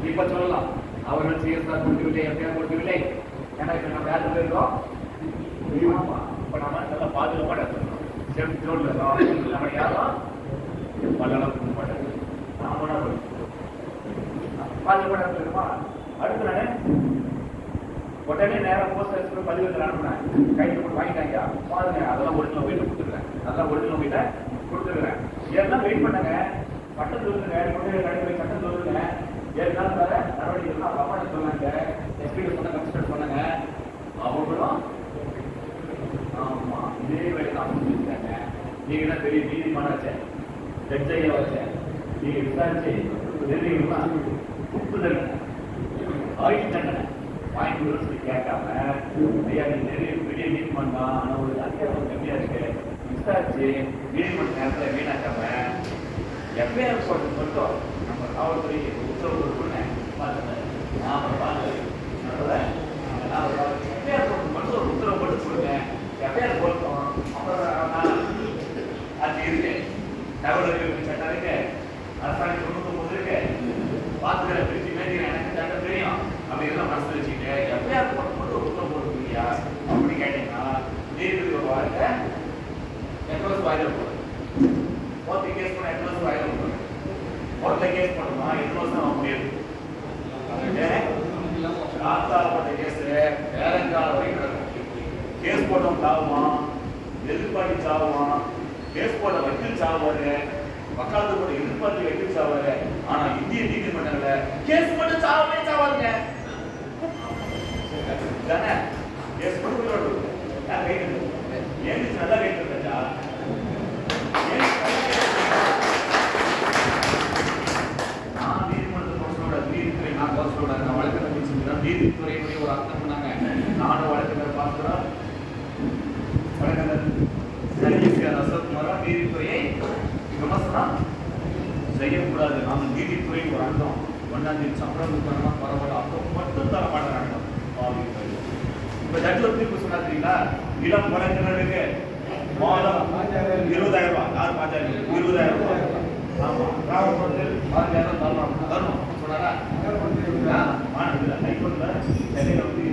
இப்ப சொல்லலாம் அவர்கள் சிஎஸ்ஆர் கொடுக்கவில்லை, எஃப்ஐஆர் கொடுக்கவில்லை. ஏன்னா இப்ப நம்ம யாரு போயிருக்கோம்? இப்ப நம்ம நல்லா பாதுகாப்பா எடுத்துக்கணும். சேஃப்டி ஜோன்ல இருக்கோம். நம்ம யாரும் பல்லெல்லாம் கொடுக்க மாட்டாங்க. நாம பாதுகாப்பா எடுத்துக்கணுமா? அடுத்து நானு உடனே நேரம் போஸ்ட் ஆஃபீஸ் பதிவு அனுப்புனேன். கையில் போட்டு வாங்கிட்டாங்க. பாருங்க அதெல்லாம் ஒரிஜினல் வீட்டை கொடுத்துருக்கேன். அதெல்லாம் ஒரிஜினல் வீட்டை கொடுத்துருக்கேன். ஏன்னா வெயிட் பண்ணுங்க, பட்டம் சொல்லுங்க, நடைமுறை சட்டம் சொல்லுங்க. 7 நாள் வர நடவடிக்கை அவங்க அப்பா சொன்னாங்க, எஸ்பி சொன்ன கன்சிடர் சொன்னாங்க. அவங்களும் ஆமா இதே வேலை தான் செஞ்சுருக்காங்க. நீங்க என்ன பெரிய நீதிமன்றம் வச்சேன், ஜட்ஜையா வச்சேன், நீங்க விசாரிச்சு தெரியுங்களா ஒப்புதல் ஆயுள் தண்டனை வாங்கி சொல்லி கேட்காம, ஐயா நீங்க பெரிய நீதிமன்றம் தான், ஆனால் ஒரு அதிகாரம் கம்மியா இருக்கு, விசாரிச்சு நீதிமன்ற நேரத்தில் வீணாக்காம எஃப்ஐஆர் போட்டு மட்டும் நம்ம காவல்துறை உத்தரவு கொடுக்குன்னு பார்த்துட்டேன். நாம பார்த்து எஃப்ஐஆர் போட்டு மட்டும் ஒரு உத்தரவு போட்டு கொடுங்க. எஃப்ஐஆர் போட்டோம் அப்புறம் அது இருக்கு, தகவல் அறிவிப்பு சட்டம் இருக்கு, அரசாங்கம் 99 இருக்கு, பார்த்துக்கிறேன் பிரிச்சு மேய்க்கிறேன், எனக்கு சட்டம் தெரியும் அப்படிங்கிறத மனசில் வச்சுக்கிட்டு எஃப்ஐஆர் போட்டு மட்டும் ஒரு உத்தரவு போட்டுருக்கீங்க அப்படி கேட்டீங்கன்னா நீதிபதி ஒரு வாரத்தை எத்தனை வருஷம் வாயில போகுது? கோர்ட்டு கேஸ் பண்ண எத்தனை வருஷம் வாயில போகுது? கோர்ட்ல கேஸ் பண்ணணுமா 8 வருஷம் ஆக முடியாது. காத்தால போட்ட கேஸ் வேலைக்கால வரைக்கும் நடக்கும். கேஸ் போட்டவன் சாவுமா, எதிர்பார்ட்டி சாவுமா, கேஸ் போட்ட வக்கீல் சாவாரு, வக்காலத்து போட்ட எதிர்பார்த்தி வக்கீல் சாவாரு. ஆனா இந்திய நீதிமன்றங்கள கேஸ் போட்டு சாவவே சாவாருங்க. தானே கேஸ் போட்டு யார் கைது ஏன் நல்லா கைது இருக்கா? நான் நீதிமன்றத்தை கோர்ஸோட நீதித்துறை நான் கோர்ஸோட நான் வழக்கறிஞர் முடிச்சுக்கிறேன். நீதித்துறையினுடைய ஒரு அர்த்தம் பண்ணாங்க. நானும் வழக்கறிஞர் பார்க்கிறோம். வழக்கறிஞர் அசோக்குமாரா நீதித்துறையை விமர்சனம் செய்யக்கூடாது. நாம நீதித்துறை ஒரு அர்த்தம் 1ஆம் தேதி சம்பளம் பரவாயில்ல அர்த்தம் மட்டும் தர மாட்டேன். இப்ப ஜட்ஜ் ஒரு தீர்ப்பு சொன்னா தெரியுங்களா? இளம் வழக்கறிஞருக்கு மாதம் 20,000 ரூபாய். யார் பாஜக 20,000 ரூபாய். ஆமா கிராமப்புறத்தில் 15,000 தரணும் சொன்னாரா? ஹைகோர்ட்ல சென்னையில வந்து